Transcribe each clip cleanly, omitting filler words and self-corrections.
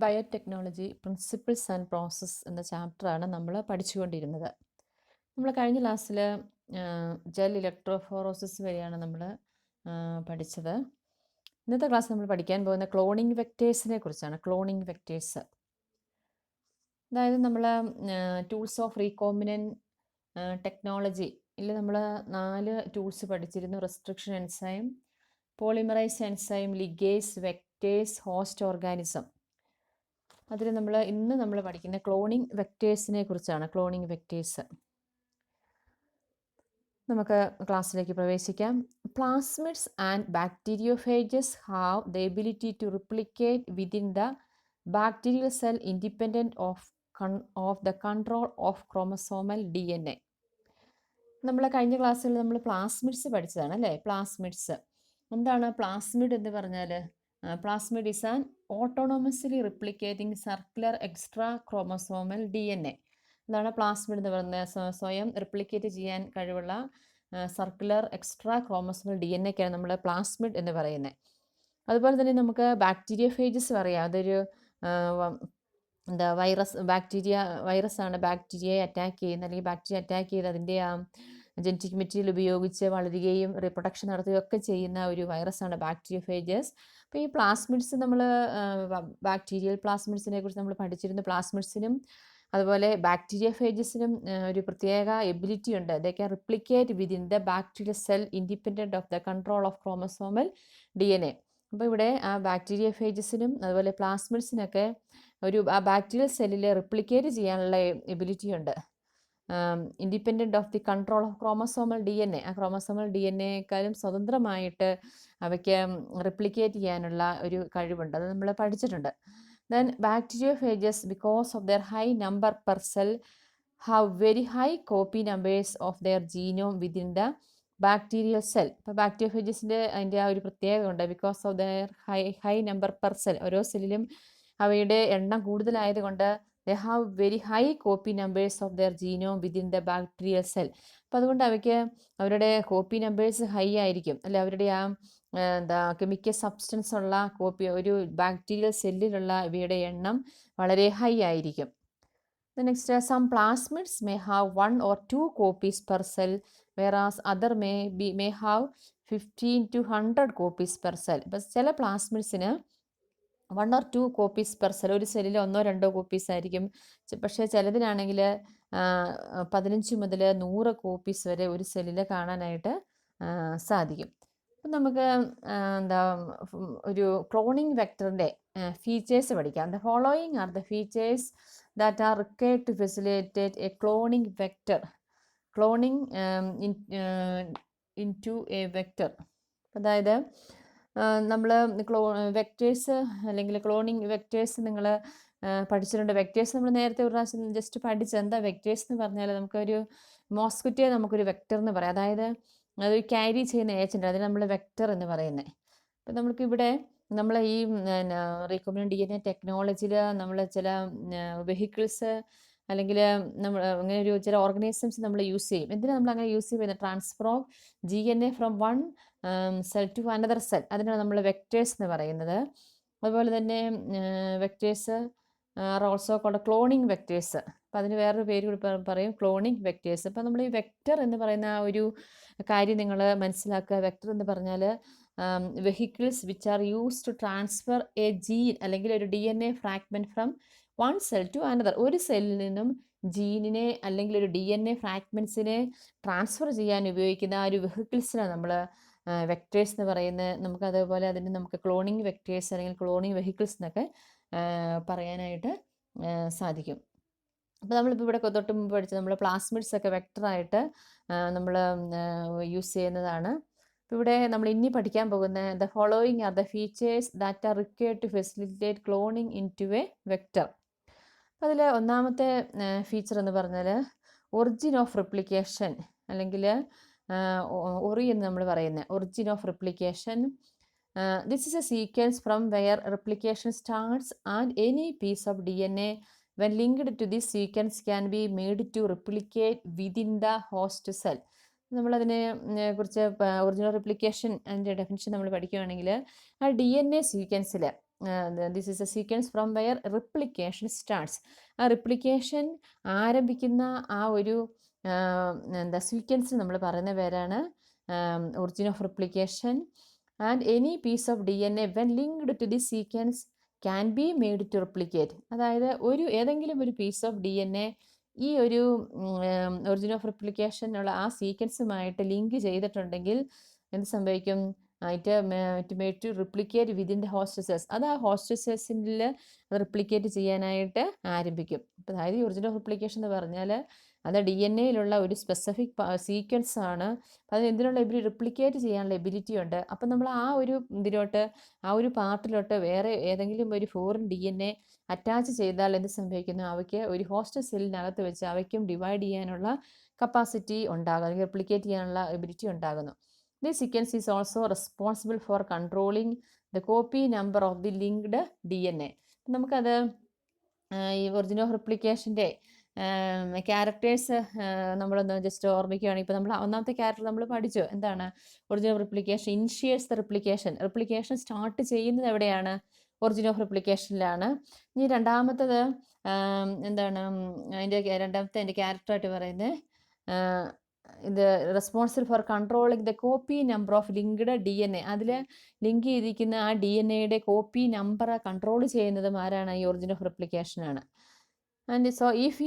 Biotechnology principles and process എന്ന ചാപ്റ്ററാണ് നമ്മൾ പഠിച്ചുകൊണ്ടിരുന്നത്. നമ്മൾ കഴിഞ്ഞ ക്ലാസ്സിൽ ജെൽ ഇലക്ട്രോഫോറോസിസ് വരെയാണ് നമ്മൾ പഠിച്ചത്. ഇന്നത്തെ ക്ലാസ് നമ്മൾ പഠിക്കാൻ പോകുന്ന ക്ലോണിംഗ് വെക്റ്റേഴ്സിനെ കുറിച്ചാണ്. ക്ലോണിംഗ് വെക്റ്റേഴ്സ്, അതായത് നമ്മൾ ടൂൾസ് ഓഫ് റീകോമ്പിനൻറ്റ് ടെക്നോളജി ഇല്ല, നമ്മൾ 4 ടൂൾസ് പഠിച്ചിരുന്നു. Restriction enzyme, polymerase enzyme, ligase, vectors, host organism. അതിൽ ഇന്ന് നമ്മൾ പഠിക്കുന്ന ക്ലോണിംഗ് വെക്റ്റേഴ്സിനെ കുറിച്ചാണ്. Cloning vectors. നമുക്ക് ക്ലാസ്സിലേക്ക് പ്രവേശിക്കാം. Plasmids and bacteriophages have the ability to replicate within the bacterial cell independent of the control of chromosomal DNA. നമ്മൾ കഴിഞ്ഞ ക്ലാസ്സിൽ നമ്മൾ പ്ലാസ്മിഡ്സ് പഠിച്ചതാണ് അല്ലേ? പ്ലാസ്മിഡ്സ് എന്താണ്? പ്ലാസ്മിഡ് എന്ന് പറഞ്ഞാൽ plasmid is an ഓട്ടോണോമസ്ലി replicating circular extra chromosomal DNA. എന്താണ് പ്ലാസ്മിഡ് എന്ന് പറയുന്നത്? സ്വയം റിപ്ലിക്കേറ്റ് ചെയ്യാൻ കഴിവുള്ള സർക്കുലർ എക്സ്ട്രാ ക്രോമസോമൽ DNAക്കാണ് നമ്മൾ പ്ലാസ്മിഡ് എന്ന് പറയുന്നത്. അതുപോലെ തന്നെ നമുക്ക് ബാക്ടീരിയോഫേജസ് പറയാം. അതൊരു വൈറസാണ് ബാക്ടീരിയയെ അറ്റാക്ക് ചെയ്യുന്നത്, അല്ലെങ്കിൽ ബാക്ടീരിയ അറ്റാക്ക് ചെയ്ത് അതിൻ്റെ ജനറ്റിക് മെറ്റീരിയൽ ഉപയോഗിച്ച് വളരുകയും റീപ്രൊഡക്ഷൻ നടത്തുകയൊക്കെ ചെയ്യുന്ന ഒരു വൈറസാണ് ബാക്ടീരിയോഫേജസ്. അപ്പോൾ ഈ പ്ലാസ്മിഡ്സ് നമ്മൾ ബാക്ടീരിയൽ പ്ലാസ്മിഡ്സിനെ കുറിച്ച് നമ്മൾ പഠിച്ചിരുന്നു. പ്ലാസ്മിഡ്സിനും അതുപോലെ ബാക്ടീരിയോഫേജസിനും ഒരു പ്രത്യേക എബിലിറ്റി ഉണ്ട്. They can replicate within the bacterial cell independent of the control of chromosomal DNA. അപ്പോൾ ഇവിടെ ആ ബാക്ടീരിയോഫേജസിനും അതുപോലെ പ്ലാസ്മിഡ്സിനൊക്കെ ഒരു ആ ബാക്ടീരിയൽ സെല്ലിൽ റിപ്ലിക്കേറ്റ് ചെയ്യാനുള്ള എബിലിറ്റി ഉണ്ട്. Independent of the control of chromosomal DNA. ആ ക്രോമസോമൽ DNAക്കാളും സ്വതന്ത്രമായിട്ട് അവയ്ക്ക് റിപ്ലിക്കേറ്റ് ചെയ്യാനുള്ള ഒരു കഴിവുണ്ട്. അത് നമ്മൾ പഠിച്ചിട്ടുണ്ട്. Then bacteriophages, because of their high number per cell, have very high copy numbers of their genome within the bacterial cell. ഇപ്പോൾ ബാക്ടീരിയോഫേജസിൻ്റെ അതിൻ്റെ ആ ഒരു പ്രത്യേകത ഉണ്ട്. Because of their high number per cell, ഓരോ സെല്ലിലും അവയുടെ എണ്ണം കൂടുതലായതുകൊണ്ട് they have very high copy numbers of their genome within the bacterial cell. അപ്പോൾ അതുകൊണ്ട് അവയ്ക്ക് അവരുടെ കോപ്പി നമ്പേഴ്സ് ഹൈ ആയിരിക്കും അല്ലെ? അവരുടെ ആ കെമിക്കൽ സബ്സ്റ്റൻസ് ഉള്ള കോപ്പി ഒരു ബാക്ടീരിയൽ സെല്ലിലുള്ള ഇവയുടെ എണ്ണം വളരെ ഹൈ ആയിരിക്കും. Next, some plasmids may have 1 or 2 copies per cell, whereas other may have 15 to 100 copies per cell. ഇപ്പം ചില പ്ലാസ്മിഡ്സിന് 1 or 2 copies per cell, ഒരു സെല്ലിൽ 1 or 2 കോപ്പീസ് ആയിരിക്കും. പക്ഷേ ചിലതിനാണെങ്കിൽ 15 മുതൽ 100 കോപ്പീസ് വരെ ഒരു സെല്ലിൽ കാണാനായിട്ട് സാധിക്കും. അപ്പം നമുക്ക് ഒരു ക്ലോണിംഗ് വെക്ടറിൻ്റെ ഫീച്ചേഴ്സ് പഠിക്കാം. The following are the features that are required to facilitate a cloning vector. Cloning into a vector. അതായത് നമ്മൾ വെക്റ്റേഴ്സ് അല്ലെങ്കിൽ ക്ലോണിങ് വെക്റ്റേഴ്സ് നിങ്ങൾ പഠിച്ചിട്ടുണ്ട്. വെക്റ്റേഴ്സ് നമ്മൾ നേരത്തെ ഒരു പ്രാവശ്യം ജസ്റ്റ് പഠിച്ചത്. എന്താ വെക്റ്റേഴ്സ് എന്ന് പറഞ്ഞാൽ നമുക്കൊരു മോസ്കിറ്റോയെ നമുക്കൊരു വെക്റ്റർ എന്ന് പറയാം. അതായത് അതൊരു ക്യാരി ചെയ്യുന്ന ഏജൻറ്റ്, അതിന് നമ്മൾ വെക്റ്റർ എന്ന് പറയുന്നത്. അപ്പം നമുക്കിവിടെ നമ്മൾ ഈ റീകോമ്പിനൻ്റ് DNA ടെക്നോളജിയിൽ നമ്മൾ ചില വെഹിക്കിൾസ് അല്ലെങ്കിൽ നമ്മൾ അങ്ങനെ ഒരു ചില ഓർഗാനിസംസ് നമ്മൾ യൂസ് ചെയ്യും. എന്തിനാണ് നമ്മൾ അങ്ങനെ യൂസ് ചെയ്യുന്നത്? Transfer of DNA from one cell to another cell, അതിനാണ് നമ്മൾ വെക്റ്റേഴ്സ് എന്ന് പറയുന്നത്. അതുപോലെ തന്നെ vectors are also called cloning vectors. അപ്പോൾ അതിന് വേറൊരു പേര് കൂടി പറയും, ക്ലോണിംഗ് വെക്റ്റേഴ്സ്. അപ്പോൾ നമ്മൾ ഈ വെക്റ്റർ എന്ന് പറയുന്ന ആ ഒരു കാര്യം നിങ്ങൾ മനസ്സിലാക്കുക. വെക്റ്റർ എന്ന് പറഞ്ഞാൽ vehicles which are use to transfer a gene അല്ലെങ്കിൽ ഒരു DNA fragment from one cell to another. ഒരു സെല്ലിൽ നിന്നും ജീനിനെ അല്ലെങ്കിൽ ഒരു DNA ഫ്രാഗ്മെൻറ്റ്സിനെ ട്രാൻസ്ഫർ ചെയ്യാൻ ഉപയോഗിക്കുന്ന ആ ഒരു വെഹിക്കിൾസിനാണ് നമ്മൾ വെക്റ്റേഴ്സ് എന്ന് പറയുന്നത്. നമുക്ക് അതേപോലെ അതിന് നമുക്ക് ക്ലോണിംഗ് വെക്റ്റേഴ്സ് അല്ലെങ്കിൽ ക്ലോണിംഗ് വെഹിക്കിൾസ് എന്നൊക്കെ പറയാനായിട്ട് സാധിക്കും. അപ്പോൾ നമ്മളിപ്പോൾ ഇവിടെ തൊട്ട് മുമ്പ് പഠിച്ചത് നമ്മൾ പ്ലാസ്മിഡ്സ് ഒക്കെ വെക്ടറായിട്ട് നമ്മൾ യൂസ് ചെയ്യുന്നതാണ്. അപ്പോൾ ഇവിടെ നമ്മൾ ഇനി പഠിക്കാൻ പോകുന്ന the following are the features that are required to facilitate cloning into a vector. അതിൽ ഒന്നാമത്തെ ഫീച്ചർ എന്ന് പറഞ്ഞാൽ ഒറിജിൻ ഓഫ് റിപ്ലിക്കേഷൻ, അല്ലെങ്കിൽ ഒറി എന്ന് നമ്മൾ പറയുന്നത് origin of replication. This is a sequence from where replication starts and any piece of DNA when linked to this sequence can be made to replicate within the host cell. നമ്മളതിനെ കുറിച്ച് original replication അതിൻ്റെ definition നമ്മൾ പഠിക്കുകയാണെങ്കിൽ ആ DNA സീക്വൻസിൽ this is a sequence from where replication starts. ആ replication ആരംഭിക്കുന്ന ആ ഒരു എന്താ സീക്വൻസ് നമ്മൾ പറയുന്ന പേരാണ് origin of replication. And any piece of DNA when linked to the sequence can be made to replicate. അതായത് ഏതെങ്കിലും ഒരു പീസ് ഓഫ് DNA ഈ ഒരു ഒറിജിൻ ഓഫ് റിപ്ലിക്കേഷനുള്ള ആ സീക്വൻസുമായിട്ട് ലിങ്ക് ചെയ്തിട്ടുണ്ടെങ്കിൽ എന്ത് സംഭവിക്കും? It made to replicate within the host cells. അത് ആ ഹോസ്റ്റ് സെൽസിൽ റിപ്ലിക്കേറ്റ് ചെയ്യാനായിട്ട് ആരംഭിക്കും. അതായത് ഒറിജിൻ ഓഫ് റിപ്ലിക്കേഷൻ എന്ന് പറഞ്ഞാൽ അത് DNA-യിലുള്ള ഒരു സ്പെസിഫിക് സീക്വൻസ് ആണ്. അത് എന്തിനുള്ള റിപ്ലിക്കേറ്റ് ചെയ്യാനുള്ള എബിലിറ്റി ഉണ്ട്. അപ്പം നമ്മൾ ആ ഒരു ആ ഒരു പാർട്ടിലോട്ട് വേറെ ഏതെങ്കിലും ഒരു ഫോറിൻ DNA അറ്റാച്ച് ചെയ്താൽ എന്ത് സംഭവിക്കുന്നു? അവയ്ക്ക് ഒരു ഹോസ്റ്റ് സെല്ലിനകത്ത് വെച്ച് അവയ്ക്കും ഡിവൈഡ് ചെയ്യാനുള്ള കപ്പാസിറ്റി ഉണ്ടാകും, അല്ലെങ്കിൽ റിപ്ലിക്കേറ്റ് ചെയ്യാനുള്ള എബിലിറ്റി ഉണ്ടാകുന്നു. This sequence is also responsible for controlling the copy number of the linked DNA. നമുക്കത് ഈ ഒറിജിൻ ഓഫ് റിപ്ലിക്കേഷൻ്റെ ക്യാരക്ടേഴ്സ് നമ്മളൊന്ന് ജസ്റ്റ് ഓർമ്മിക്കുകയാണെങ്കിൽ, ഇപ്പോൾ നമ്മൾ ഒന്നാമത്തെ ക്യാരക്ടർ നമ്മൾ പഠിച്ചു. എന്താണ് origin of replication? Initiates the replication start ചെയ്യുന്നത് എവിടെയാണ്? ഒറിജിൻ ഓഫ് റിപ്ലിക്കേഷനിലാണ്. ഇനി രണ്ടാമത്തത് എന്താണ് അതിൻ്റെ ക്യാരക്ടറായിട്ട് പറയുന്നത് ഇത് responsible for controlling the copy number of linked DNA. അതിൽ ലിങ്ക് ചെയ്തിരിക്കുന്ന ആ DNA-യുടെ കോപ്പി നമ്പർ കൺട്രോൾ ചെയ്യുന്നതും ആരാണ്? ഈ ഒറിജിൻ ഓഫ് റിപ്ലിക്കേഷനാണ്. And so if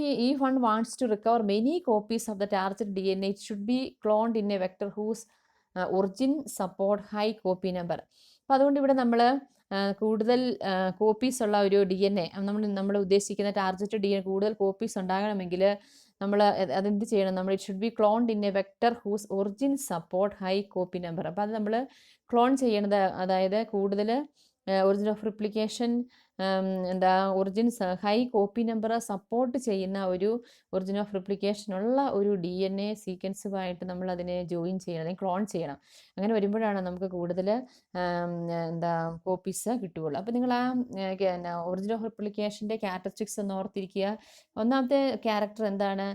one wants to recover many copies of the target DNA, it should be cloned in a vector whose origin support high copy number. അപ്പോൾ അതുകൊണ്ട് ഇവിടെ നമ്മൾ കൂടുതൽ copies ഉള്ള ഒരു DNA, നമ്മൾ ഉദ്ദേശിക്കുന്ന ടാർഗറ്റ് DNA കൂടുതൽ കോപ്പീസ് ഉണ്ടാകണമെങ്കിൽ നമ്മൾ അതെന്ത് ചെയ്യണം? നമ്മൾ it should be cloned in a vector whose origin support high copy number. അപ്പോൾ അത് നമ്മൾ ക്ലോൺ ചെയ്യണത്, അതായത് കൂടുതൽ origin of replication origin high copy number support ചെയ്യുന്ന ഒരു ഒറിജിൻ ഓഫ് റിപ്ലിക്കേഷനുള്ള ഒരു DNA സീക്വൻസുമായിട്ട് നമ്മൾ അതിനെ ജോയിൻ ചെയ്യണം, അല്ലെങ്കിൽ ക്ലോൺ ചെയ്യണം. അങ്ങനെ വരുമ്പോഴാണ് നമുക്ക് കൂടുതൽ കോപ്പീസ് കിട്ടുകയുള്ളൂ. അപ്പോൾ നിങ്ങൾ ആ ഒറിജിൻ ഓഫ് റിപ്ലിക്കേഷൻ്റെ ക്യാരക്ടറിസ്റ്റിക്സ് ഒന്ന് ഓർത്തിരിക്കുക. ഒന്നാമത്തെ ക്യാരക്ടർ എന്താണ്?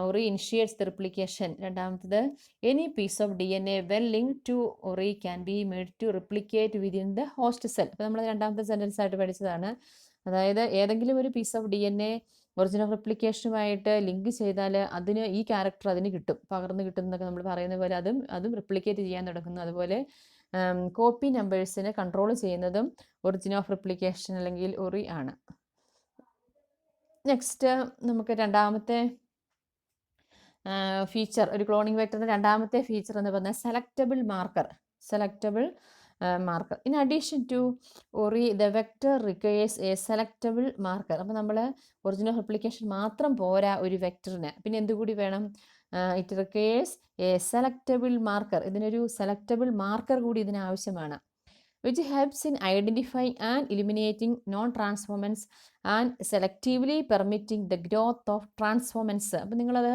Ori initiates the replication. രണ്ടാമത്തത് any piece of DNA well link to ori can be made to replicate within the host cell. അപ്പോൾ നമ്മൾ രണ്ടാമത്തെ സെൻറ്റൻസ് ആയിട്ട് പഠിച്ചതാണ്. അതായത് ഏതെങ്കിലും ഒരു piece of DNA origin of റിപ്ലിക്കേഷനുമായിട്ട് ലിങ്ക് ചെയ്താൽ അതിന് ഈ ക്യാരക്ടർ അതിന് കിട്ടും, പകർന്ന് കിട്ടും എന്നൊക്കെ നമ്മൾ പറയുന്ന പോലെ അതും റിപ്ലിക്കേറ്റ് ചെയ്യാൻ തുടങ്ങുന്നു. അതുപോലെ കോപ്പി നമ്പേഴ്സിനെ കൺട്രോൾ ചെയ്യുന്നതും ഒറിജിൻ ഓഫ് റിപ്ലിക്കേഷൻ അല്ലെങ്കിൽ ഒറി ആണ്. നെക്സ്റ്റ് നമുക്ക് രണ്ടാമത്തെ ഫീച്ചർ, ഒരു ക്ലോണിംഗ് വെക്ടറിൻ്റെ രണ്ടാമത്തെ ഫീച്ചർ എന്ന് പറഞ്ഞാൽ selectable marker. In addition to ori the vector requires a selectable marker. അപ്പോൾ നമ്മൾ ഒറിജിൻ ഓഫ് റിപ്ലിക്കേഷൻ മാത്രം പോരാ ഒരു വെക്ടറിന്, പിന്നെ എന്തുകൂടി വേണം? It requires a selectable marker. ഇതിനൊരു സെലക്റ്റബിൾ മാർക്കർ കൂടി ഇതിന് ആവശ്യമാണ്. which helps in identifying and eliminating non-transformants and selectively permitting the growth of transformants. അപ്പോൾ നിങ്ങളത്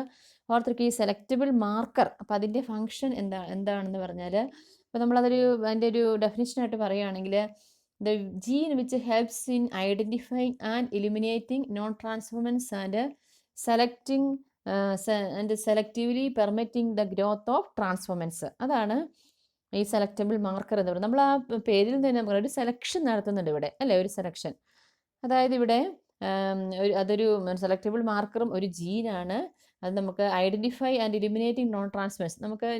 ഓർത്തിരിക്കുക, ഈ സെലക്റ്റബിൾ മാർക്കർ. അപ്പോൾ അതിൻ്റെ ഫങ്ഷൻ എന്താണെന്ന് പറഞ്ഞാൽ, അപ്പോൾ അതിൻ്റെ ഒരു ഡെഫിനിഷനായിട്ട് പറയുകയാണെങ്കിൽ, the gene which helps in identifying and eliminating non-transformants and selectively permitting the growth of transformants. അതാണ് ഈ സെലക്റ്റബിൾ മാർക്കർ എന്ന് പറയുന്നത്. നമ്മൾ ആ പേരിൽ തന്നെ ഒരു സെലക്ഷൻ നടത്തുന്നുണ്ട് ഇവിടെ, അല്ലേ? ഒരു സെലക്ഷൻ, അതായത് ഇവിടെ അതൊരു സെലക്റ്റബിൾ മാർക്കറും ഒരു ജീനാണ്. അത് നമുക്ക് ഐഡൻറ്റിഫൈ ആൻഡ് എലിമിനേറ്റിംഗ് നോൺ ട്രാൻസ്ഫോമൻസ്, നമുക്ക്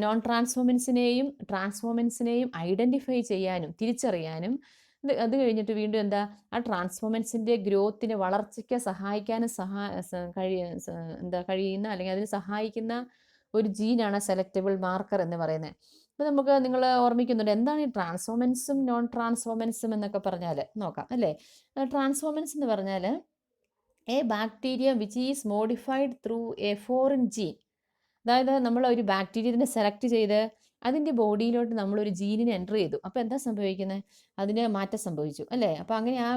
നോൺ ട്രാൻസ്ഫോമൻസിനെയും ട്രാൻസ്ഫോമൻസിനെയും ഐഡൻറ്റിഫൈ ചെയ്യാനും തിരിച്ചറിയാനും, അത് കഴിഞ്ഞിട്ട് വീണ്ടും ആ ട്രാൻസ്ഫോമൻസിൻ്റെ ഗ്രോത്തിന്, വളർച്ചയ്ക്ക് സഹായിക്കാനും കഴിയുന്ന, അല്ലെങ്കിൽ അതിന് സഹായിക്കുന്ന ഒരു ജീനാണ് സെലക്റ്റബിൾ മാർക്കർ എന്ന് പറയുന്നത്. അപ്പോൾ നിങ്ങൾ ഓർമ്മിക്കുന്നുണ്ട് എന്താണ് ഈ ട്രാൻസ്ഫോമൻസും നോൺ ട്രാൻസ്ഫോമൻസും എന്നൊക്കെ പറഞ്ഞാൽ നോക്കാം, അല്ലേ? ട്രാൻസ്ഫോമൻസ് എന്ന് പറഞ്ഞാൽ a bacteria which is modified through a foreign gene. അതായത് നമ്മൾ ഒരു ബാക്ടീരിയനെ സെലക്ട് ചെയ്ത് അതിൻ്റെ ബോഡിയിലോട്ട് നമ്മളൊരു ജീനിനെ എൻ്റർ ചെയ്തു. അപ്പോൾ എന്താ സംഭവിക്കുന്നത്? അതിന് മാറ്റം സംഭവിച്ചു, അല്ലേ? അപ്പോൾ അങ്ങനെ ആ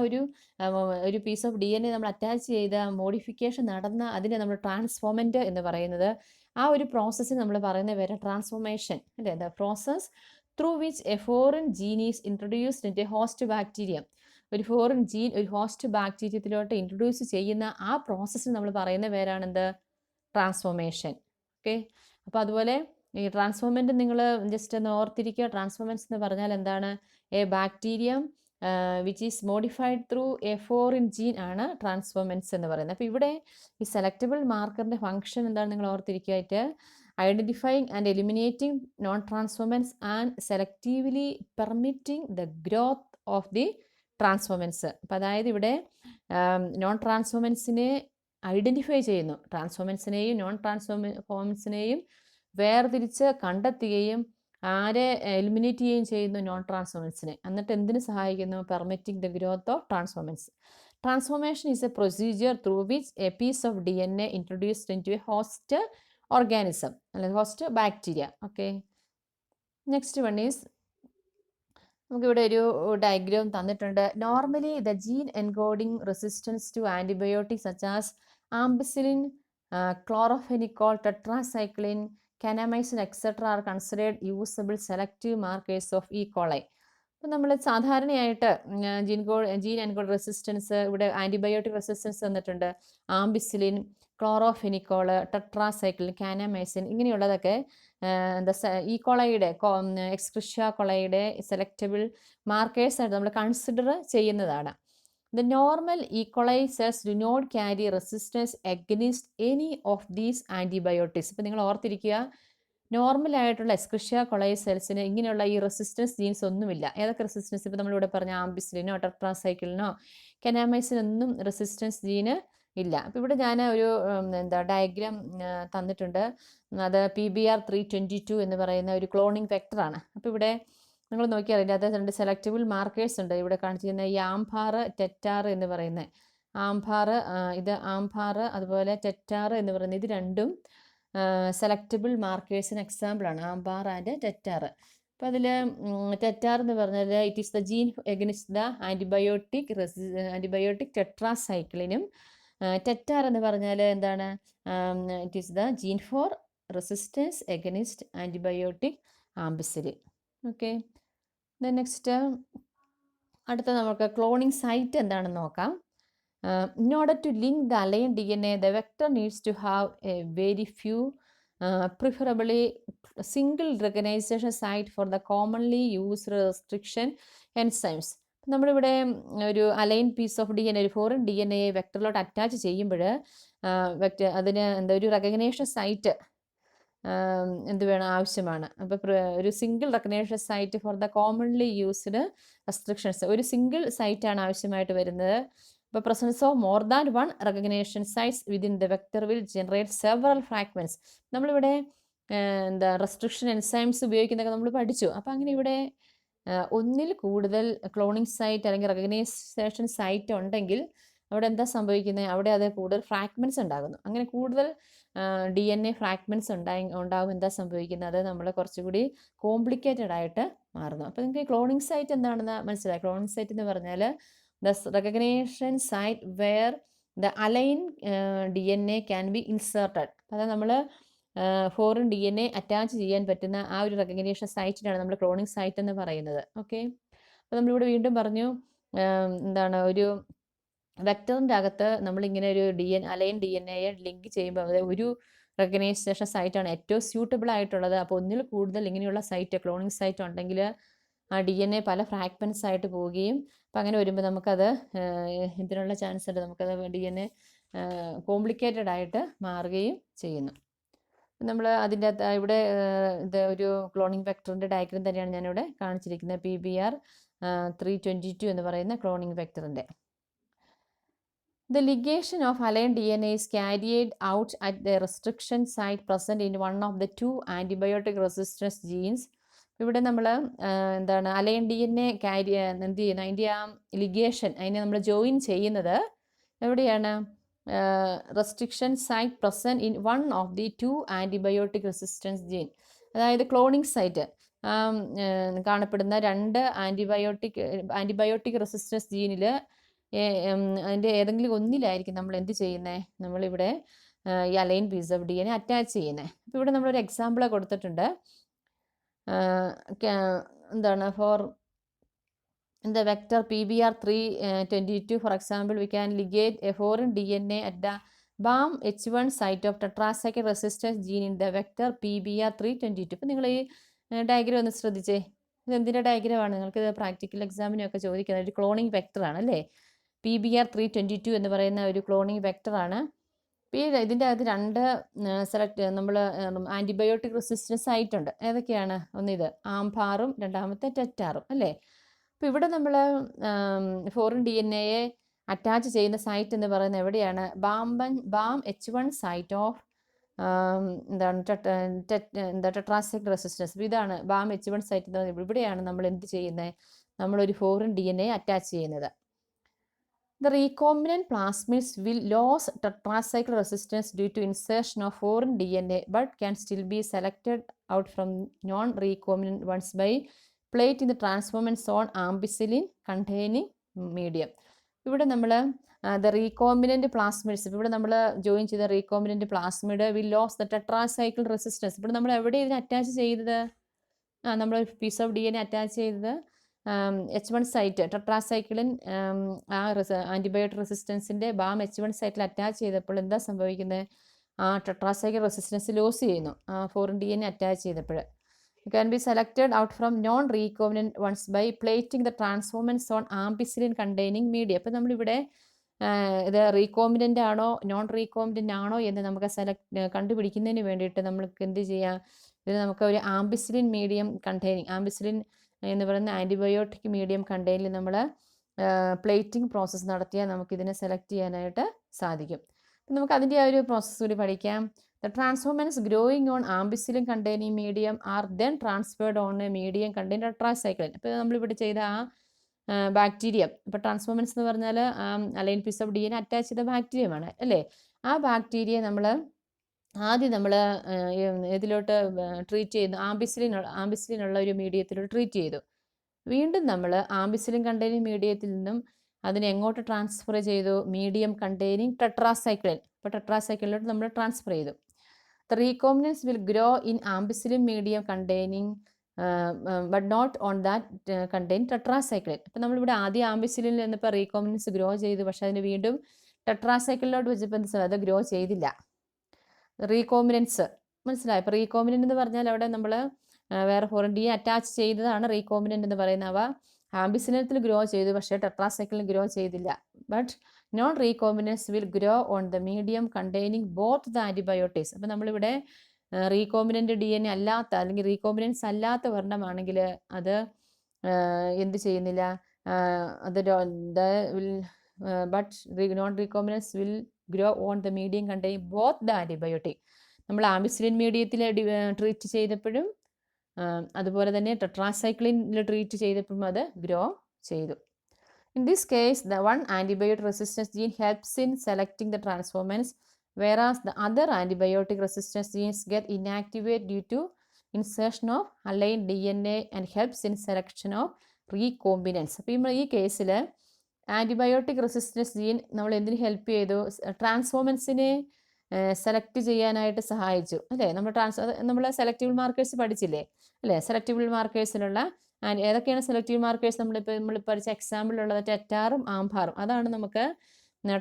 ഒരു പീസ് ഓഫ് DNA നമ്മൾ അറ്റാച്ച് ചെയ്ത മോഡിഫിക്കേഷൻ നടന്ന അതിനെ നമ്മൾ ട്രാൻസ്ഫോമൻ്റ് എന്ന് പറയുന്നത്. ആ ഒരു പ്രോസസ്സിന് നമ്മൾ പറയുന്ന പേര് ട്രാൻസ്ഫോർമേഷൻ, അല്ലേ? The process through which a foreign gene is introduced in a host bacterium. ഒരു ഫോറിൻ ജീൻ ഒരു ഹോസ്റ്റ് ബാക്ടീരിയത്തിലോട്ട് ഇൻട്രൊഡ്യൂസ് ചെയ്യുന്ന ആ പ്രോസസ്സിന് നമ്മൾ പറയുന്ന പേരാണെന്ത്? ട്രാൻസ്ഫോർമേഷൻ. ഓക്കെ, അപ്പോൾ അതുപോലെ ഈ ട്രാൻസ്ഫോർമെൻറ്റ് നിങ്ങൾ ജസ്റ്റ് ഒന്ന് ഓർത്തിരിക്കുക. ട്രാൻസ്ഫോർമൻസ് എന്ന് പറഞ്ഞാൽ എന്താണ്? A bacterium which is modified through a foreign gene ആണ് ട്രാൻസ്ഫോർമെൻറ്റ്സ് എന്ന് പറയുന്നത്. അപ്പോൾ ഇവിടെ ഈ സെലക്റ്റബിൾ മാർക്കറിൻ്റെ ഫംഗ്ഷൻ എന്താണ് നിങ്ങൾ ഓർത്തിരിക്കുകയായിട്ട്, identifying and eliminating non transformants and selectively permitting the growth of the transformants. അപ്പോൾ അതായത് ഇവിടെ നോൺ ട്രാൻസ്ഫോർമെൻറ്റ്സിനെ ഐഡൻറ്റിഫൈ ചെയ്യുന്നു, ട്രാൻസ്ഫോർമെൻറ്റ്സിനെയും നോൺ ട്രാൻസ്ഫോർമെൻറ്റ്സിനെയും വേർതിരിച്ച് കണ്ടെത്തുകയും ആരെ എലിമിനേറ്റ് ചെയ്യുകയും ചെയ്യുന്നു, നോൺ ട്രാൻസ്ഫോർമെൻറ്റ്സിനെ. എന്നിട്ട് എന്തിനു സഹായിക്കുന്നു, permitting the growth of transformants. Transformation is a procedure through which a piece of DNA introduced into a host organism അല്ലെങ്കിൽ host bacteria. Okay, next one is, നമുക്കിവിടെ ഒരു ഡയഗ്രാം തന്നിട്ടുണ്ട്. Normally the gene encoding resistance to antibiotics such as ampicillin, chloramphenicol, tetracycline, kanamycin, etc. are considered usable selective markers of E.coli. അപ്പോൾ നമ്മൾ സാധാരണയായിട്ട് gene encode resistance, ഇവിടെ antibiotic resistance തന്നിട്ടുണ്ട്. Ampicillin, ക്ലോറോഫെനിക്കോള്, tetracycline, കാനമൈസിൻ, ഇങ്ങനെയുള്ളതൊക്കെ എന്താ E.coliയുടെ എക്സ്ക്രിഷ്യ കൊളയുടെ selectable മാർക്കേഴ്സായിട്ട് നമ്മൾ കൺസിഡർ ചെയ്യുന്നതാണ്. The normal E.coli cells do not carry resistance against any of these antibiotics. ഇപ്പോൾ നിങ്ങൾ ഓർത്തിരിക്കുക, നോർമൽ ആയിട്ടുള്ള എസ്ക്രിഷ്യ കൊളൈ സെൽസിന് ഇങ്ങനെയുള്ള ഈ റെസിസ്റ്റൻസ് ജീൻസ് ഒന്നുമില്ല. ഏതൊക്കെ റെസിസ്റ്റൻസ്? ഇപ്പോൾ നമ്മളിവിടെ പറഞ്ഞ ആംബിസിലിനോ ടെട്രാസൈക്കിളിനോ കെനാമൈസിനൊന്നും റെസിസ്റ്റൻസ് ജീന് ഇല്ല. അപ്പോൾ ഇവിടെ ഞാൻ ഒരു ഡയഗ്രാം തന്നിട്ടുണ്ട്. അത് PBR 322 എന്ന് പറയുന്ന ഒരു ക്ലോണിംഗ് വെക്ടറാണ്. അപ്പോൾ ഇവിടെ നിങ്ങൾ നോക്കിയാൽ അതിൻ്റെ അകത്ത് രണ്ട് സെലക്റ്റബിൾ മാർക്കേഴ്സ് ഉണ്ട്. ഇവിടെ കാണിച്ചിരിക്കുന്ന ഈ ആംഭാർ, ടെറ്റാർ എന്ന് പറയുന്നത് ആംഭാർ, ഇത് ആംഭാർ, അതുപോലെ ടെറ്റാർ എന്ന് പറയുന്നത്, ഇത് രണ്ടും സെലക്റ്റബിൾ മാർക്കേഴ്സിന് എക്സാമ്പിളാണ്, ആംഭാർ ആൻഡ് ടെറ്റാർ. അപ്പോൾ അതിൽ ടെറ്റാർ എന്ന് പറഞ്ഞാൽ it is the gene against the antibiotic ടെട്രാസൈക്ലിനും, ടെറ്റാർ എന്ന് പറഞ്ഞാൽ എന്താണ്, it is the gene for resistance against antibiotic ampicillin. Okay, next അടുത്ത നമുക്ക് ക്ലോണിംഗ് സൈറ്റ് എന്താണെന്ന് നോക്കാം. In order to link the aligned DNA, the vector needs to have a very few, preferably single recognition site for the commonly used restriction enzymes. നമ്മളിവിടെ ഒരു alien piece of DNA, ഒരു foreign DNA വെക്ടറിലോട്ട് attach ചെയ്യുമ്പോൾ അതിന് എന്താ ഒരു recognition site എന്ത് വേണം, ആവശ്യമാണ്. അപ്പോൾ ഒരു single recognition site for the commonly used restrictions, ഒരു സിംഗിൾ സൈറ്റാണ് ആവശ്യമായിട്ട് വരുന്നത്. അപ്പോൾ presence of more than one recognition sites within the vector will generate several fragments. നമ്മളിവിടെ എന്താ റെസ്ട്രിക്ഷൻ എൻസൈംസ് ഉപയോഗിക്കുന്നതൊക്കെ നമ്മൾ പഠിച്ചു. അപ്പോൾ അങ്ങനെ ഇവിടെ ഒന്നിൽ കൂടുതൽ ക്ലോണിംഗ് സൈറ്റ് അല്ലെങ്കിൽ റെക്കഗ്നൈസേഷൻ സൈറ്റ് ഉണ്ടെങ്കിൽ അവിടെ എന്താ സംഭവിക്കുന്നത്, അവിടെ അത് കൂടുതൽ ഫ്രാഗ്മെൻറ്റ്സ് ഉണ്ടാകുന്നു. അങ്ങനെ കൂടുതൽ DNA ഫ്രാഗ്മെൻറ്റ്സ് ഉണ്ടാകും എന്താ സംഭവിക്കുന്നത്, അത് നമ്മൾ കുറച്ചുകൂടി കോംപ്ലിക്കേറ്റഡ് ആയിട്ട് മാറുന്നു. അപ്പോൾ നിങ്ങൾക്ക് ക്ലോണിംഗ് സൈറ്റ് എന്താണെന്ന് മനസ്സിലായി. ക്ലോണിംഗ് സൈറ്റ് എന്ന് പറഞ്ഞാൽ the recognition site where the aligned DNA can be inserted. അതായത് നമ്മൾ ഫോറിൻ DNA അറ്റാച്ച് ചെയ്യാൻ പറ്റുന്ന ആ ഒരു റെക്കഗ്നേഷൻ സൈറ്റിനാണ് നമ്മൾ ക്ലോണിംഗ് സൈറ്റ് എന്ന് പറയുന്നത്. ഓക്കെ, അപ്പോൾ നമ്മളിവിടെ വീണ്ടും പറഞ്ഞു, എന്താണ്, ഒരു വെക്ടറിൻ്റെ അകത്ത് നമ്മളിങ്ങനെ ഒരു അലൈൻ DNA ലിങ്ക് ചെയ്യുമ്പോൾ അത് ഒരു റെക്കഗ്നൈസേഷൻ സൈറ്റാണ് ഏറ്റവും സ്യൂട്ടബിൾ ആയിട്ടുള്ളത്. അപ്പോൾ ഒന്നിൽ കൂടുതൽ ഇങ്ങനെയുള്ള സൈറ്റ്, ക്ലോണിംഗ് സൈറ്റ് ഉണ്ടെങ്കിൽ ആ DNA പല ഫ്രാഗ്മെൻറ്റ്സ് ആയിട്ട് പോവുകയും, അപ്പം അങ്ങനെ വരുമ്പോൾ നമുക്കത് ഇതിനുള്ള ചാൻസ് ഉണ്ട്, നമുക്കത് DNA കോംപ്ലിക്കേറ്റഡ് ആയിട്ട് മാറുകയും ചെയ്യുന്നു. നമ്മൾ അതിൻ്റെ ഇവിടെ ഇത് ഒരു ക്ലോണിംഗ് വെക്ടറിൻ്റെ ഡയഗ്രം തന്നെയാണ് ഞാനിവിടെ കാണിച്ചിരിക്കുന്നത്. PBR 322 എന്ന് പറയുന്ന cloning വെക്ടറിൻ്റെ. The ligation of aligned DNA is carried out at the restriction site present in one of the two antibiotic resistance genes. ഇവിടെ നമ്മൾ എന്താണ് അലൈൻ DNA ക്യാരി എന്ത് ചെയ്യുന്നത്, അതിൻ്റെ ആ ലിഗേഷൻ, അതിനെ നമ്മൾ ജോയിൻ ചെയ്യുന്നത് എവിടെയാണ്, restriction site present in one of the two antibiotic resistance gene. അതായത് ക്ലോണിംഗ് സൈറ്റ് കാണപ്പെടുന്ന രണ്ട് ആൻറ്റിബയോട്ടിക് റെസിസ്റ്റൻസ് ജീനിൽ അതിൻ്റെ ഏതെങ്കിലും ഒന്നിലായിരിക്കും നമ്മൾ എന്ത് ചെയ്യുന്നത്, നമ്മളിവിടെ ഈ alien piece of DNA attach ചെയ്യുന്നത്. അപ്പോൾ ഇവിടെ നമ്മളൊരു എക്സാമ്പിൾ കൊടുത്തിട്ടുണ്ട്. എന്താണ്, for the vector PBR 322, for example, we can ligate a foreign DNA at the BamH I site of tetracycline resistance gene in the vector PBR 322. അപ്പോൾ നിങ്ങൾ ഈ diagram ഒന്ന് ശ്രദ്ധിച്ചേ. ഇത് എന്തിൻ്റെ ഡയഗ്രമാണ്? നിങ്ങൾക്ക് പ്രാക്ടിക്കൽ എക്സാമിനൊക്കെ ചോദിക്കുന്നത് ഒരു ക്ലോണിങ് വെക്ടറാണ് അല്ലേ? PBr322 എന്ന് പറയുന്ന ഒരു ക്ലോണിങ് വെക്ടറാണ്. ഇതിൻ്റെ അകത്ത് രണ്ട് നമ്മൾ ആൻറ്റിബയോട്ടിക് റെസിസ്റ്റൻസ് ആയിട്ടുണ്ട്. ഏതൊക്കെയാണ്? ഒന്നിത് ആംഭാറും രണ്ടാമത്തെ ടെറ്റാറും അല്ലേ? അപ്പോൾ ഇവിടെ നമ്മൾ ഫോറിൻ DNA അറ്റാച്ച് ചെയ്യുന്ന സൈറ്റ് എന്ന് പറയുന്നത് എവിടെയാണ്? BamH I സൈറ്റ് ഓഫ് എന്താണ് ടെട്രാസൈക്ലിക് റെസിസ്റ്റൻസ്. ഇതാണ് BamH I സൈറ്റ് എന്ന് പറയുന്നത്. ഇവിടെയാണ് നമ്മൾ എന്ത് ചെയ്യുന്നത്? നമ്മളൊരു ഫോറിൻ DNA അറ്റാച്ച് ചെയ്യുന്നത്. The recombinant plasmids will lose tetracycle resistance due to insertion of foreign DNA but can still be selected out from non-recombinant ones by plating the transformants on ampicillin containing medium. ഇവിടെ നമ്മൾ the recombinant plasmids, ഇവിടെ നമ്മൾ join ചെയ്ത recombinant plasmid will lose the tetracycle resistance. ഇവിടെ നമ്മൾ എവിടെ ഇതിനെ attach ചെയ്തത്? നമ്മൾ പീസ് ഓഫ് DNA അറ്റാച്ച് ചെയ്തത് H1 സൈറ്റ് ടെട്രാസൈക്ലിൻ ആൻറ്റിബയോട്ടിക് റെസിസ്റ്റൻസിൻ്റെ BamH I സൈറ്റിൽ അറ്റാച്ച് ചെയ്തപ്പോൾ എന്താ സംഭവിക്കുന്നത്? ആ ടെട്രാസൈക്ലിക് റെസിസ്റ്റൻസ് ലോസ് ചെയ്യുന്നു ഫോറിൻ DNA അറ്റാച്ച് ചെയ്തപ്പോൾ. It can be selected out from non-recombinant ones by plating the transformants on ampicillin containing media. അപ്പോൾ നമ്മളിവിടെ ഇത് റീകോമ്പിനൻ്റ് ആണോ നോൺ റീകോമ്പിനൻ്റ് ആണോ എന്ന് നമുക്ക് കണ്ടുപിടിക്കുന്നതിന് വേണ്ടിയിട്ട് നമ്മൾക്ക് എന്ത് ചെയ്യാം? ഇത് നമുക്ക് ഒരു ആംപിസിലിൻ മീഡിയം കണ്ടെയ്നിങ്, ആംപിസിലിൻ എന്ന് പറയുന്ന ആൻറ്റിബയോട്ടിക് മീഡിയം കണ്ടെയ്നിൽ നമ്മൾ പ്ലേറ്റിംഗ് പ്രോസസ്സ് നടത്തിയാൽ നമുക്കിതിനെ സെലക്ട് ചെയ്യാനായിട്ട് സാധിക്കും. നമുക്ക് അതിൻ്റെ ആ ഒരു പ്രോസസ്സ് കൂടി പഠിക്കാം. The transformants growing on ampicillin containing medium are then transferred on a medium containing tetracycline. അപ്പോൾ നമ്മളിവിടെ ചെയ്ത ആ ബാക്ടീരിയം, ഇപ്പോൾ ട്രാൻസ്ഫോർമൻസ് എന്ന് പറഞ്ഞാൽ alien piece of DNA attach ചെയ്ത ബാക്ടീരിയമാണ് അല്ലേ? ആ ബാക്ടീരിയ ആദ്യം നമ്മൾ ഇതിലോട്ട് ട്രീറ്റ് ചെയ്യുന്നു, ആംബിസിലിനുള്ള ഒരു മീഡിയത്തിലോട്ട് ട്രീറ്റ് ചെയ്തു. വീണ്ടും നമ്മൾ ആംബിസിലിൻ കണ്ടെയ്നിങ് മീഡിയത്തിൽ നിന്നും അതിനെ എങ്ങോട്ട് ട്രാൻസ്ഫർ ചെയ്തു? Medium containing tetracycline. അപ്പോൾ ടെട്രാസൈക്ലിനിലോട്ട് നമ്മൾ ട്രാൻസ്ഫർ ചെയ്തു. The recombinants will grow in ampicillin medium containing but not on that contain tetracycline. അപ്പോൾ നമ്മളിവിടെ ആദ്യം ആംബിസിലിനിൽ നിന്നിപ്പോൾ റീകോമ്പിനൻസ് ഗ്രോ ചെയ്തു, പക്ഷേ അതിന് വീണ്ടും ടെട്രാസൈക്ലിനിലോട്ട് വെച്ചപ്പോൾ അത് ഗ്രോ ചെയ്തില്ല. റീകോമ്പിനൻസ് മനസ്സിലായി? ഇപ്പോൾ റീകോമ്പിനൻ്റ് എന്ന് പറഞ്ഞാൽ അവിടെ നമ്മൾ വേറെ ഫോറിൻ DNA അറ്റാച്ച് ചെയ്തതാണ് റീകോമ്പിനൻ്റ് എന്ന് പറയുന്നവ. ആംബിസിലിനത്തിൽ ഗ്രോ ചെയ്തു, പക്ഷേ ടെട്രാസൈക്ലിൻ ഗ്രോ ചെയ്തില്ല. But non recombinants will grow on the medium containing both the antibiotics. അപ്പോൾ നമ്മളിവിടെ റീകോമ്പിനൻ്റ് DNA അല്ലാത്ത അല്ലെങ്കിൽ റീകോമ്പിനൻസ് അല്ലാത്ത വർണ്ണമാണെങ്കിൽ അത് എന്ത് ചെയ്യുന്നില്ല? അത് but non recombinants will grow on the medium containing both the antibiotic. നമ്മൾ ആംബിസിലിൻ മീഡിയത്തിൽ ട്രീറ്റ് ചെയ്തപ്പോഴും അതുപോലെ തന്നെ ടെട്രാസൈക്ലിനിൽ ട്രീറ്റ് ചെയ്തപ്പോഴും അത് ഗ്രോ ചെയ്തു. In this case, the one antibiotic resistance gene helps in selecting the transformants, whereas the other antibiotic resistance genes get inactivated due to insertion of aligned DNA and helps in selection of recombinants. അപ്പോൾ ഈ കേസിൽ antibiotic resistance gene നമ്മൾ എന്തിന് help ചെയ്തു? ട്രാൻസ്ഫോമൻസിനെ select ചെയ്യാനായിട്ട് സഹായിച്ചു അല്ലേ? നമ്മൾ സെലക്റ്റബിൾ മാർക്കേഴ്സ് പഠിച്ചില്ലേ അല്ലേ? സെലക്റ്റബിൾ മാർക്കേഴ്സിലുള്ള ഏതൊക്കെയാണ് സെലക്റ്റീവ് മാർക്കേഴ്സ്? നമ്മൾ പഠിച്ച എക്സാമ്പിളുള്ളത് ടെറ്റാറും ആംഭാറും. അതാണ് നമുക്ക്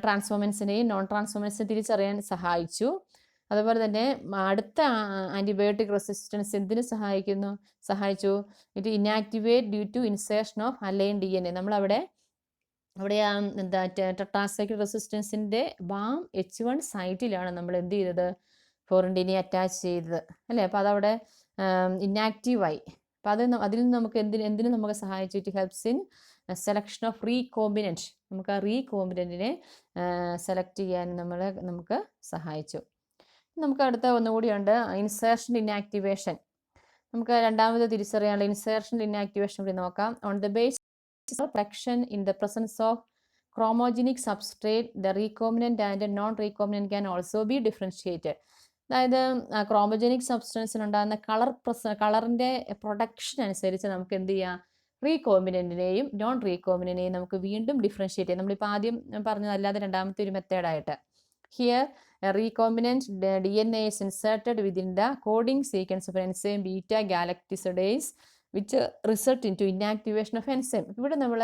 ട്രാൻസ്ഫോമൻസിനെയും നോൺ ട്രാൻസ്ഫോമൻസിനെയും തിരിച്ചറിയാൻ സഹായിച്ചു. അതുപോലെ തന്നെ അടുത്ത ആൻറ്റിബയോട്ടിക് റെസിസ്റ്റൻസ് എന്തിനു സഹായിച്ചു? It inactivate due to insertion of alien DNA. നമ്മളവിടെ എന്താ ടെട്രാസൈക്ലിക് റെസിസ്റ്റൻസിൻ്റെ BamH I സൈറ്റിലാണ് നമ്മൾ എന്ത് ചെയ്തത്? ഫോറിൻ DNA അറ്റാച്ച് ചെയ്തത് അല്ലേ? അപ്പോൾ അതവിടെ ഇനാക്റ്റീവായി. അപ്പോൾ അതിൽ നിന്ന് നമുക്ക് എന്തിനു നമുക്ക് സഹായിച്ചു? It helps in selection of recombinant. നമുക്ക് ആ റീകോമ്പിനൻറ്റിനെ സെലക്ട് ചെയ്യാൻ നമുക്ക് സഹായിച്ചു. നമുക്ക് അടുത്ത ഒന്നുകൂടിയുണ്ട് ഇൻസേർഷൻ ഇനാക്ടിവേഷൻ. നമുക്ക് രണ്ടാമത് തിരിച്ചറിയാനുള്ള ഇൻസേർഷൻ ഇനാക്ടിവേഷൻ കൂടി നോക്കാം. On the base protection in the presence of chromogenic substrate, the recombinant and non-recombinant can also be differentiated. അതായത് ക്രോമോജനിക് സബ്സ്റ്റൻസിനുണ്ടാകുന്ന കളറിൻ്റെ പ്രൊഡക്ഷൻ അനുസരിച്ച് നമുക്ക് എന്ത് ചെയ്യാം? റീകോമ്പിനൻറ്റിനെയും നോൺ റീകോമ്പിനൻറ്റിനെയും നമുക്ക് വീണ്ടും ഡിഫറൻഷിയേറ്റ് ചെയ്യാം. നമ്മളിപ്പോൾ ആദ്യം പറഞ്ഞതല്ലാതെ രണ്ടാമത്തെ ഒരു മെത്തേഡായിട്ട്. Here recombinant DNA is inserted within the coding sequence of enzyme beta-galactosidase which result into inactivation of enzyme. ഇവിടെ നമ്മൾ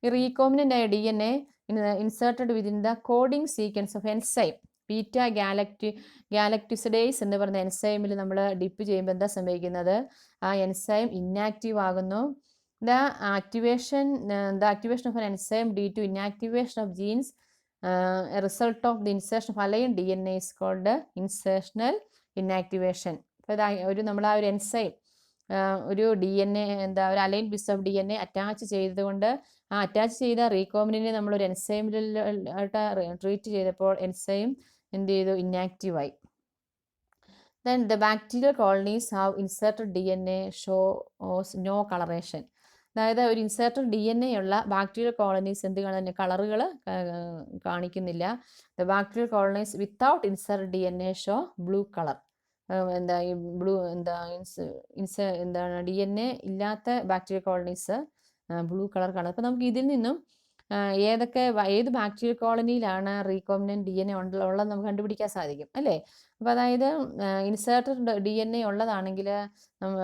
ഈ റീകോമ്പിനൻ്റ് ആയ DNA inserted within the coding sequence of enzyme beta galactosidase എന്ന് പറയുന്ന എൻസൈമിൽ നമ്മൾ ഡിപ്പ് ചെയ്യുമ്പോൾ എന്താ സംഭവിക്കുന്നത്? ആ എൻസൈം ഇന്നാക്റ്റീവ് ആകുന്നു. The activation of an enzyme due to inactivation of genes, a result of the insertion of aligned DNA is called insertional inactivation. അപ്പോൾ നമ്മൾ ആ ഒരു എൻസൈം ഒരു DNA ഒരു alien piece of DNA attach ചെയ്തതുകൊണ്ട് ആ attach ചെയ്ത റീകോമിനെ നമ്മളൊരു എൻസൈമിലായിട്ട് ട്രീറ്റ് ചെയ്തപ്പോൾ എൻസൈം എന്ത് ചെയ്തു? ഇന്നാക്റ്റീവായി. Then the bacterial colonies have inserted DNA shows no coloration. അതായത് ഒരു ഇൻസേർട്ടഡ് DNA ഉള്ള ബാക്ടീരിയൽ കോളനീസ് എന്ത് കാണുന്നില്ല? കളറുകൾ കാണിക്കുന്നില്ല. The bacterial colonies without inserted DNA show blue colour. എന്താണ് DNA ഇല്ലാത്ത ബാക്ടീരിയൽ കോളനീസ് ബ്ലൂ കളർ കാണുന്നത്. അപ്പോൾ നമുക്ക് ഇതിൽ നിന്നും ഏത് ബാക്ടീരിയൽ കോളനിയിലാണ് റീകോമിനന്റ് DNA ഉള്ളത് നമുക്ക് കണ്ടുപിടിക്കാൻ സാധിക്കും അല്ലേ? അപ്പോൾ അതായത് ഇൻസേർട്ടഡ് DNA ഉള്ളതാണെങ്കിൽ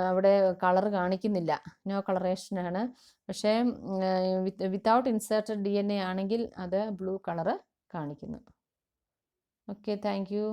അവിടെ കളർ കാണിക്കുന്നില്ല, നോ കളറേഷനാണ്. പക്ഷേ വിത്തൗട്ട് ഇൻസേർട്ടഡ് DNA ആണെങ്കിൽ അത് ബ്ലൂ കളർ കാണിക്കുന്നു. Okay, thank you.